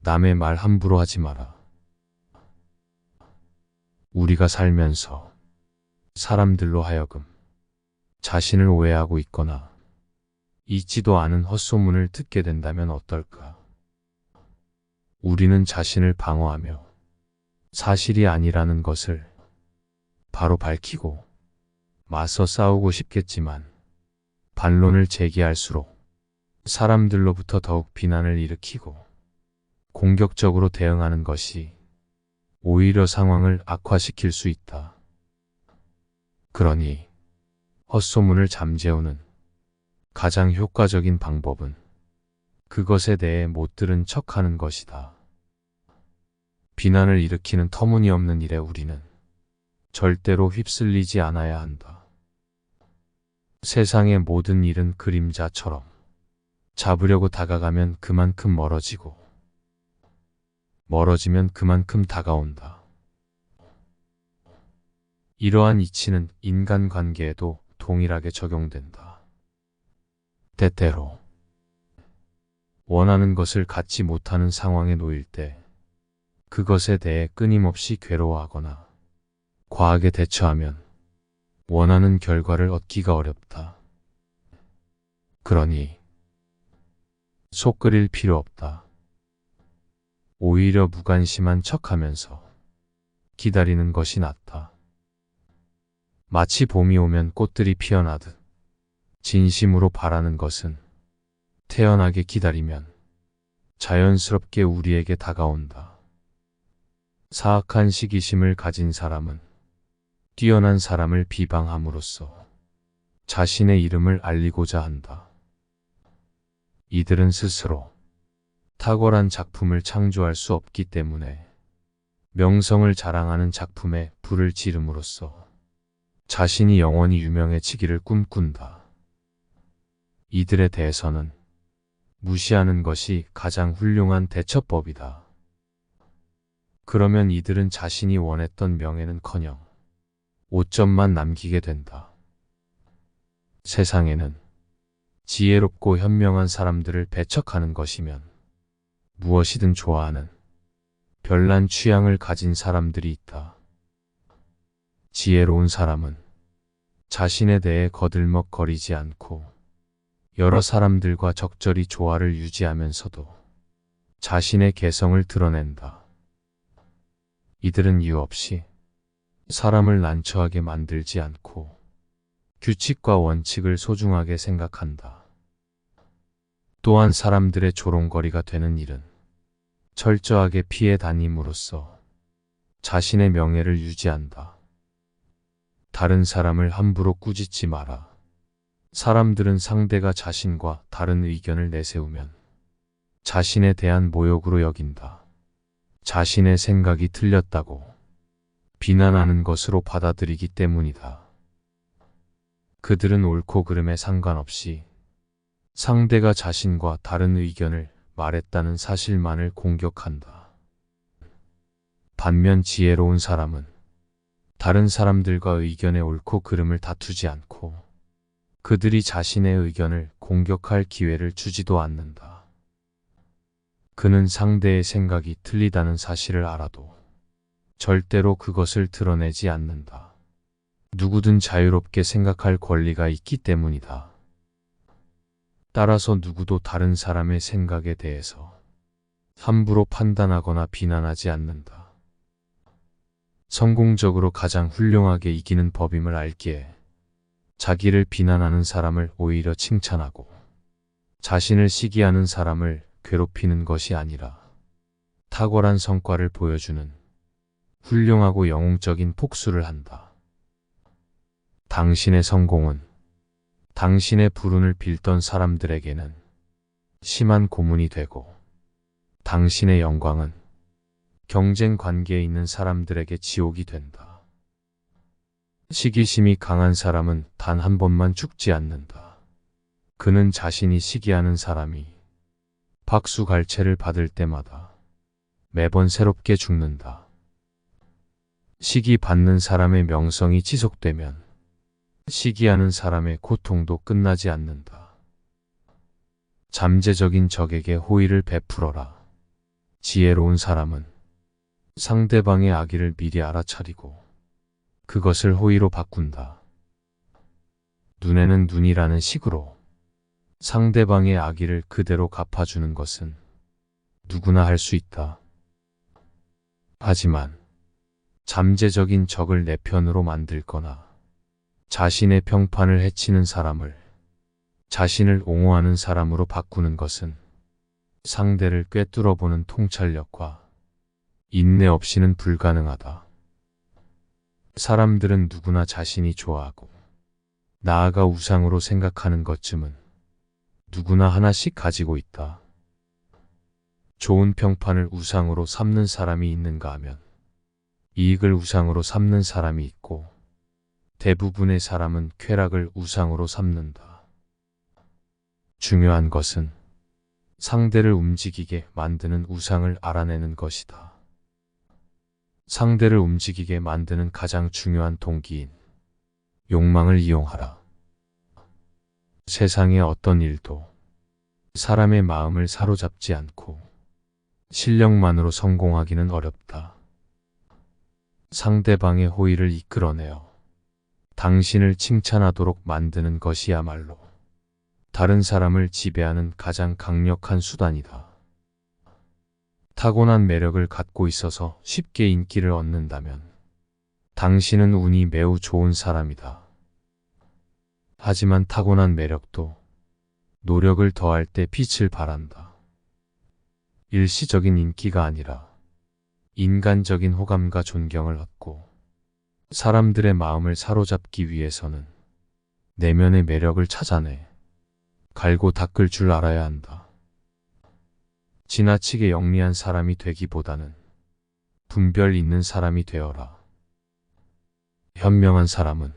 남의 말 함부로 하지 마라. 우리가 살면서 사람들로 하여금 자신을 오해하고 있거나 있지도 않은 헛소문을 듣게 된다면 어떨까? 우리는 자신을 방어하며 사실이 아니라는 것을 바로 밝히고 맞서 싸우고 싶겠지만 반론을 제기할수록 사람들로부터 더욱 비난을 일으키고 공격적으로 대응하는 것이 오히려 상황을 악화시킬 수 있다. 그러니 헛소문을 잠재우는 가장 효과적인 방법은 그것에 대해 못 들은 척하는 것이다. 비난을 일으키는 터무니없는 일에 우리는 절대로 휩쓸리지 않아야 한다. 세상의 모든 일은 그림자처럼 잡으려고 다가가면 그만큼 멀어지고 멀어지면 그만큼 다가온다. 이러한 이치는 인간관계에도 동일하게 적용된다. 때때로 원하는 것을 갖지 못하는 상황에 놓일 때 그것에 대해 끊임없이 괴로워하거나 과하게 대처하면 원하는 결과를 얻기가 어렵다. 그러니 속 끓일 필요 없다. 오히려 무관심한 척하면서 기다리는 것이 낫다. 마치 봄이 오면 꽃들이 피어나듯 진심으로 바라는 것은 태연하게 기다리면 자연스럽게 우리에게 다가온다. 사악한 시기심을 가진 사람은 뛰어난 사람을 비방함으로써 자신의 이름을 알리고자 한다. 이들은 스스로 탁월한 작품을 창조할 수 없기 때문에 명성을 자랑하는 작품에 불을 지름으로써 자신이 영원히 유명해지기를 꿈꾼다. 이들에 대해서는 무시하는 것이 가장 훌륭한 대처법이다. 그러면 이들은 자신이 원했던 명예는커녕 오점만 남기게 된다. 세상에는 지혜롭고 현명한 사람들을 배척하는 것이면 무엇이든 좋아하는 별난 취향을 가진 사람들이 있다. 지혜로운 사람은 자신에 대해 거들먹거리지 않고 여러 사람들과 적절히 조화를 유지하면서도 자신의 개성을 드러낸다. 이들은 이유 없이 사람을 난처하게 만들지 않고 규칙과 원칙을 소중하게 생각한다. 또한 사람들의 조롱거리가 되는 일은 철저하게 피해 다님으로써 자신의 명예를 유지한다. 다른 사람을 함부로 꾸짖지 마라. 사람들은 상대가 자신과 다른 의견을 내세우면 자신에 대한 모욕으로 여긴다. 자신의 생각이 틀렸다고 비난하는 것으로 받아들이기 때문이다. 그들은 옳고 그름에 상관없이 상대가 자신과 다른 의견을 말했다는 사실만을 공격한다. 반면 지혜로운 사람은 다른 사람들과 의견의 옳고 그름을 다투지 않고 그들이 자신의 의견을 공격할 기회를 주지도 않는다. 그는 상대의 생각이 틀리다는 사실을 알아도 절대로 그것을 드러내지 않는다. 누구든 자유롭게 생각할 권리가 있기 때문이다. 따라서 누구도 다른 사람의 생각에 대해서 함부로 판단하거나 비난하지 않는다. 성공적으로 가장 훌륭하게 이기는 법임을 알기에 자기를 비난하는 사람을 오히려 칭찬하고 자신을 시기하는 사람을 괴롭히는 것이 아니라 탁월한 성과를 보여주는 훌륭하고 영웅적인 복수를 한다. 당신의 성공은 당신의 불운을 빌던 사람들에게는 심한 고문이 되고 당신의 영광은 경쟁 관계에 있는 사람들에게 지옥이 된다. 시기심이 강한 사람은 단 한 번만 죽지 않는다. 그는 자신이 시기하는 사람이 박수갈채를 받을 때마다 매번 새롭게 죽는다. 시기 받는 사람의 명성이 지속되면 시기하는 사람의 고통도 끝나지 않는다. 잠재적인 적에게 호의를 베풀어라. 지혜로운 사람은 상대방의 악의를 미리 알아차리고 그것을 호의로 바꾼다. 눈에는 눈이라는 식으로 상대방의 악의를 그대로 갚아주는 것은 누구나 할 수 있다. 하지만 잠재적인 적을 내 편으로 만들거나 자신의 평판을 해치는 사람을 자신을 옹호하는 사람으로 바꾸는 것은 상대를 꿰뚫어보는 통찰력과 인내 없이는 불가능하다. 사람들은 누구나 자신이 좋아하고 나아가 우상으로 생각하는 것쯤은 누구나 하나씩 가지고 있다. 좋은 평판을 우상으로 삼는 사람이 있는가 하면 이익을 우상으로 삼는 사람이 있고 대부분의 사람은 쾌락을 우상으로 삼는다. 중요한 것은 상대를 움직이게 만드는 우상을 알아내는 것이다. 상대를 움직이게 만드는 가장 중요한 동기인 욕망을 이용하라. 세상의 어떤 일도 사람의 마음을 사로잡지 않고 실력만으로 성공하기는 어렵다. 상대방의 호의를 이끌어내어 당신을 칭찬하도록 만드는 것이야말로 다른 사람을 지배하는 가장 강력한 수단이다. 타고난 매력을 갖고 있어서 쉽게 인기를 얻는다면 당신은 운이 매우 좋은 사람이다. 하지만 타고난 매력도 노력을 더할 때 빛을 발한다. 일시적인 인기가 아니라 인간적인 호감과 존경을 얻고 사람들의 마음을 사로잡기 위해서는 내면의 매력을 찾아내 갈고 닦을 줄 알아야 한다. 지나치게 영리한 사람이 되기보다는 분별 있는 사람이 되어라. 현명한 사람은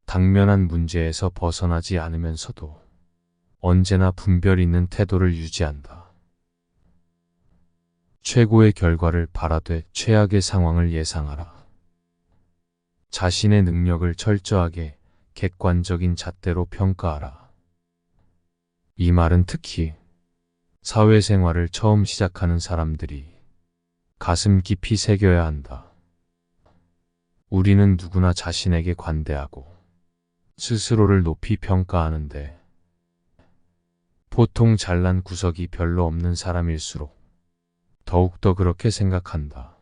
당면한 문제에서 벗어나지 않으면서도 언제나 분별 있는 태도를 유지한다. 최고의 결과를 바라되 최악의 상황을 예상하라. 자신의 능력을 철저하게 객관적인 잣대로 평가하라. 이 말은 특히 사회생활을 처음 시작하는 사람들이 가슴 깊이 새겨야 한다. 우리는 누구나 자신에게 관대하고 스스로를 높이 평가하는데 보통 잘난 구석이 별로 없는 사람일수록 더욱더 그렇게 생각한다.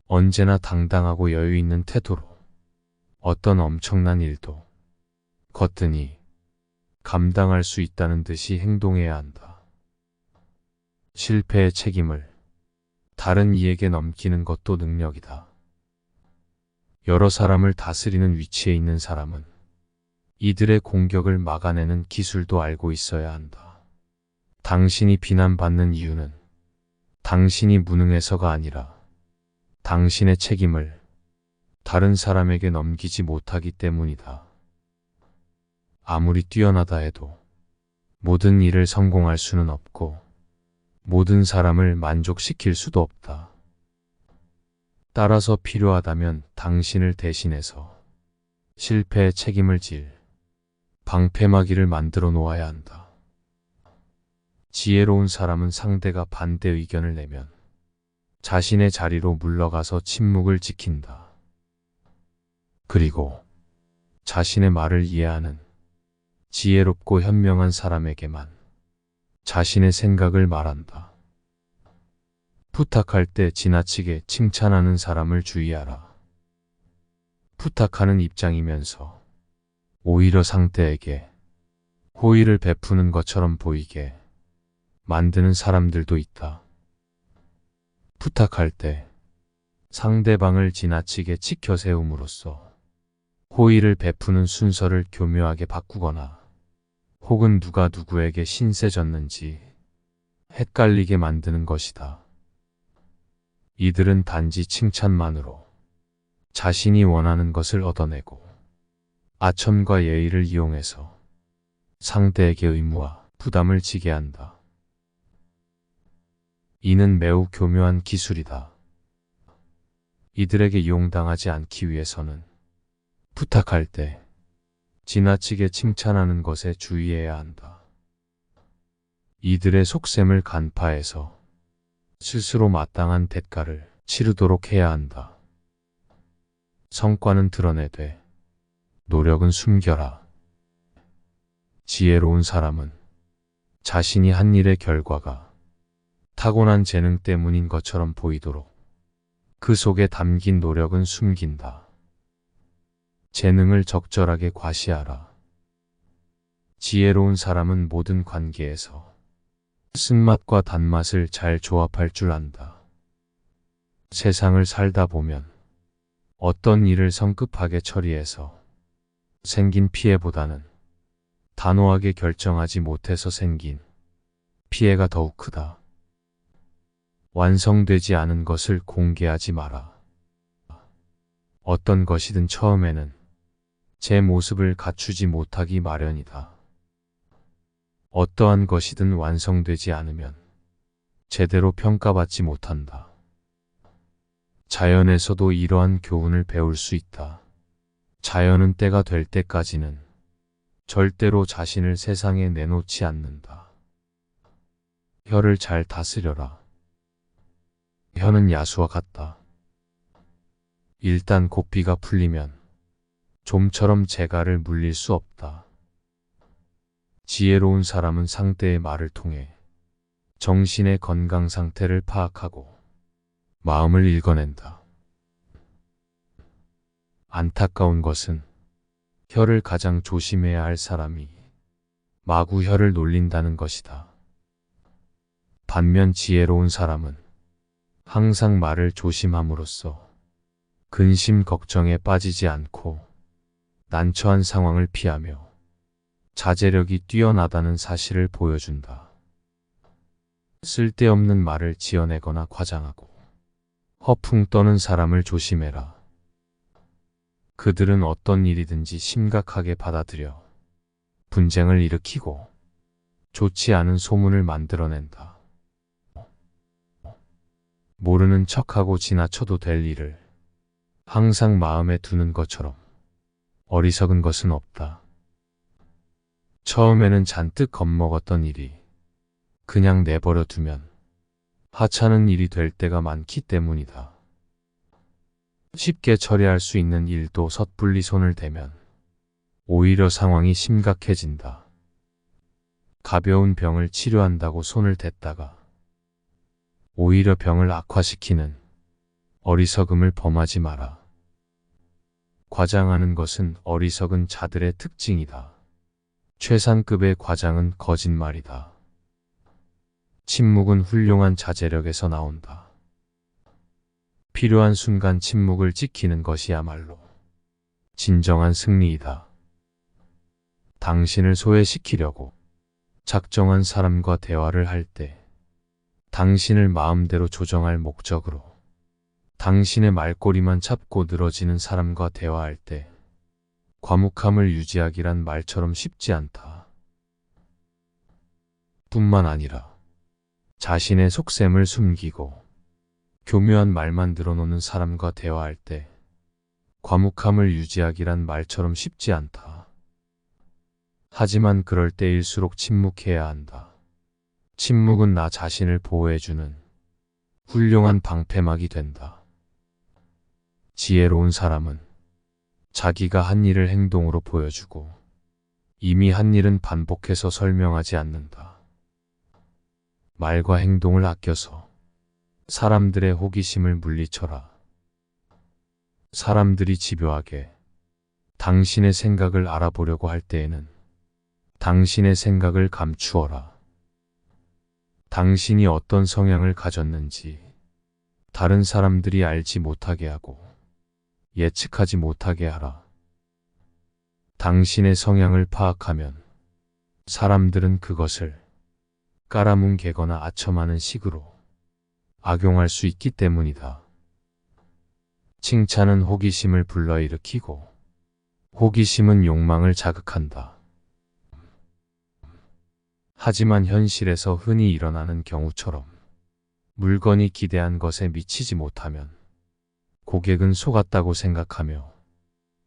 언제나 당당하고 여유 있는 태도로 어떤 엄청난 일도 거뜬히 감당할 수 있다는 듯이 행동해야 한다. 실패의 책임을 다른 이에게 넘기는 것도 능력이다. 여러 사람을 다스리는 위치에 있는 사람은 이들의 공격을 막아내는 기술도 알고 있어야 한다. 당신이 비난받는 이유는 당신이 무능해서가 아니라 당신의 책임을 다른 사람에게 넘기지 못하기 때문이다. 아무리 뛰어나다 해도 모든 일을 성공할 수는 없고 모든 사람을 만족시킬 수도 없다. 따라서 필요하다면 당신을 대신해서 실패의 책임을 질 방패막이를 만들어 놓아야 한다. 지혜로운 사람은 상대가 반대 의견을 내면 자신의 자리로 물러가서 침묵을 지킨다. 그리고 자신의 말을 이해하는 지혜롭고 현명한 사람에게만 자신의 생각을 말한다. 부탁할 때 지나치게 칭찬하는 사람을 주의하라. 부탁하는 입장이면서 오히려 상대에게 호의를 베푸는 것처럼 보이게 만드는 사람들도 있다. 부탁할 때 상대방을 지나치게 치켜 세움으로써 호의를 베푸는 순서를 교묘하게 바꾸거나 혹은 누가 누구에게 신세졌는지 헷갈리게 만드는 것이다. 이들은 단지 칭찬만으로 자신이 원하는 것을 얻어내고 아첨과 예의를 이용해서 상대에게 의무와 부담을 지게 한다. 이는 매우 교묘한 기술이다. 이들에게 이용당하지 않기 위해서는 부탁할 때 지나치게 칭찬하는 것에 주의해야 한다. 이들의 속셈을 간파해서 스스로 마땅한 대가를 치르도록 해야 한다. 성과는 드러내되 노력은 숨겨라. 지혜로운 사람은 자신이 한 일의 결과가 타고난 재능 때문인 것처럼 보이도록 그 속에 담긴 노력은 숨긴다. 재능을 적절하게 과시하라. 지혜로운 사람은 모든 관계에서 쓴맛과 단맛을 잘 조합할 줄 안다. 세상을 살다 보면 어떤 일을 성급하게 처리해서 생긴 피해보다는 단호하게 결정하지 못해서 생긴 피해가 더욱 크다. 완성되지 않은 것을 공개하지 마라. 어떤 것이든 처음에는 제 모습을 갖추지 못하기 마련이다. 어떠한 것이든 완성되지 않으면 제대로 평가받지 못한다. 자연에서도 이러한 교훈을 배울 수 있다. 자연은 때가 될 때까지는 절대로 자신을 세상에 내놓지 않는다. 혀를 잘 다스려라. 혀는 야수와 같다. 일단 고삐가 풀리면 좀처럼 재갈을 물릴 수 없다. 지혜로운 사람은 상대의 말을 통해 정신의 건강 상태를 파악하고 마음을 읽어낸다. 안타까운 것은 혀를 가장 조심해야 할 사람이 마구 혀를 놀린다는 것이다. 반면 지혜로운 사람은 항상 말을 조심함으로써 근심 걱정에 빠지지 않고 난처한 상황을 피하며 자제력이 뛰어나다는 사실을 보여준다. 쓸데없는 말을 지어내거나 과장하고 허풍 떠는 사람을 조심해라. 그들은 어떤 일이든지 심각하게 받아들여 분쟁을 일으키고 좋지 않은 소문을 만들어낸다. 모르는 척하고 지나쳐도 될 일을 항상 마음에 두는 것처럼 어리석은 것은 없다. 처음에는 잔뜩 겁먹었던 일이 그냥 내버려 두면 하찮은 일이 될 때가 많기 때문이다. 쉽게 처리할 수 있는 일도 섣불리 손을 대면 오히려 상황이 심각해진다. 가벼운 병을 치료한다고 손을 댔다가 오히려 병을 악화시키는 어리석음을 범하지 마라. 과장하는 것은 어리석은 자들의 특징이다. 최상급의 과장은 거짓말이다. 침묵은 훌륭한 자제력에서 나온다. 필요한 순간 침묵을 지키는 것이야말로 진정한 승리이다. 당신을 소외시키려고 작정한 사람과 대화를 할 때 당신을 마음대로 조정할 목적으로 당신의 말꼬리만 잡고 늘어지는 사람과 대화할 때 과묵함을 유지하기란 말처럼 쉽지 않다. 뿐만 아니라 자신의 속셈을 숨기고 교묘한 말만 늘어놓는 사람과 대화할 때 과묵함을 유지하기란 말처럼 쉽지 않다. 하지만 그럴 때일수록 침묵해야 한다. 침묵은 나 자신을 보호해주는 훌륭한 방패막이 된다. 지혜로운 사람은 자기가 한 일을 행동으로 보여주고 이미 한 일은 반복해서 설명하지 않는다. 말과 행동을 아껴서 사람들의 호기심을 물리쳐라. 사람들이 집요하게 당신의 생각을 알아보려고 할 때에는 당신의 생각을 감추어라. 당신이 어떤 성향을 가졌는지 다른 사람들이 알지 못하게 하고 예측하지 못하게 하라. 당신의 성향을 파악하면 사람들은 그것을 깔아뭉개거나 아첨하는 식으로 악용할 수 있기 때문이다. 칭찬은 호기심을 불러일으키고 호기심은 욕망을 자극한다. 하지만 현실에서 흔히 일어나는 경우처럼 물건이 기대한 것에 미치지 못하면 고객은 속았다고 생각하며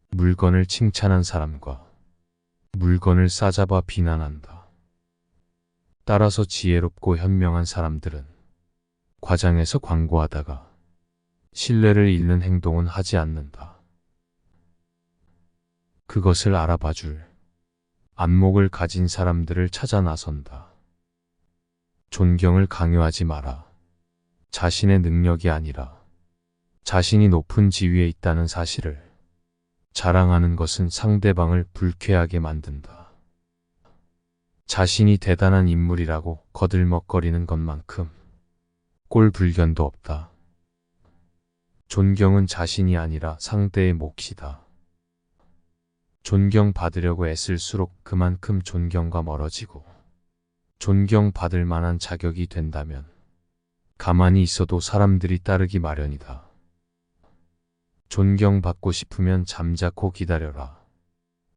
물건을 칭찬한 사람과 물건을 싸잡아 비난한다. 따라서 지혜롭고 현명한 사람들은 과장해서 광고하다가 신뢰를 잃는 행동은 하지 않는다. 그것을 알아봐줄 안목을 가진 사람들을 찾아 나선다. 존경을 강요하지 마라. 자신의 능력이 아니라 자신이 높은 지위에 있다는 사실을 자랑하는 것은 상대방을 불쾌하게 만든다. 자신이 대단한 인물이라고 거들먹거리는 것만큼 꼴불견도 없다. 존경은 자신이 아니라 상대의 몫이다. 존경받으려고 애쓸수록 그만큼 존경과 멀어지고 존경받을 만한 자격이 된다면 가만히 있어도 사람들이 따르기 마련이다. 존경받고 싶으면 잠자코 기다려라.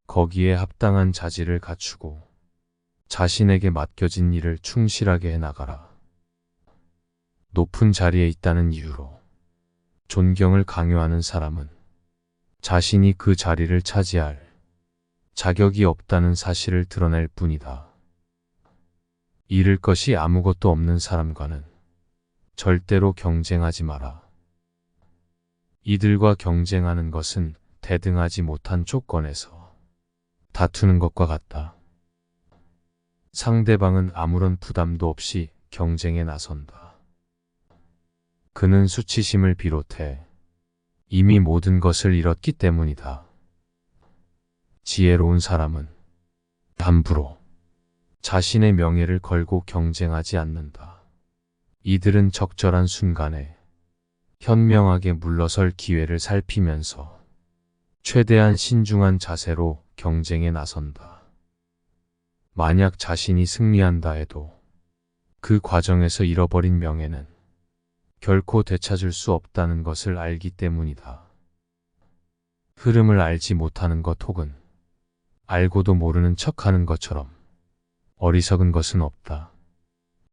거기에 합당한 자질을 갖추고 자신에게 맡겨진 일을 충실하게 해나가라. 높은 자리에 있다는 이유로 존경을 강요하는 사람은 자신이 그 자리를 차지할 자격이 없다는 사실을 드러낼 뿐이다. 잃을 것이 아무것도 없는 사람과는 절대로 경쟁하지 마라. 이들과 경쟁하는 것은 대등하지 못한 조건에서 다투는 것과 같다. 상대방은 아무런 부담도 없이 경쟁에 나선다. 그는 수치심을 비롯해 이미 모든 것을 잃었기 때문이다. 지혜로운 사람은 함부로 자신의 명예를 걸고 경쟁하지 않는다. 이들은 적절한 순간에 현명하게 물러설 기회를 살피면서 최대한 신중한 자세로 경쟁에 나선다. 만약 자신이 승리한다 해도 그 과정에서 잃어버린 명예는 결코 되찾을 수 없다는 것을 알기 때문이다. 흐름을 알지 못하는 것 혹은 알고도 모르는 척하는 것처럼 어리석은 것은 없다.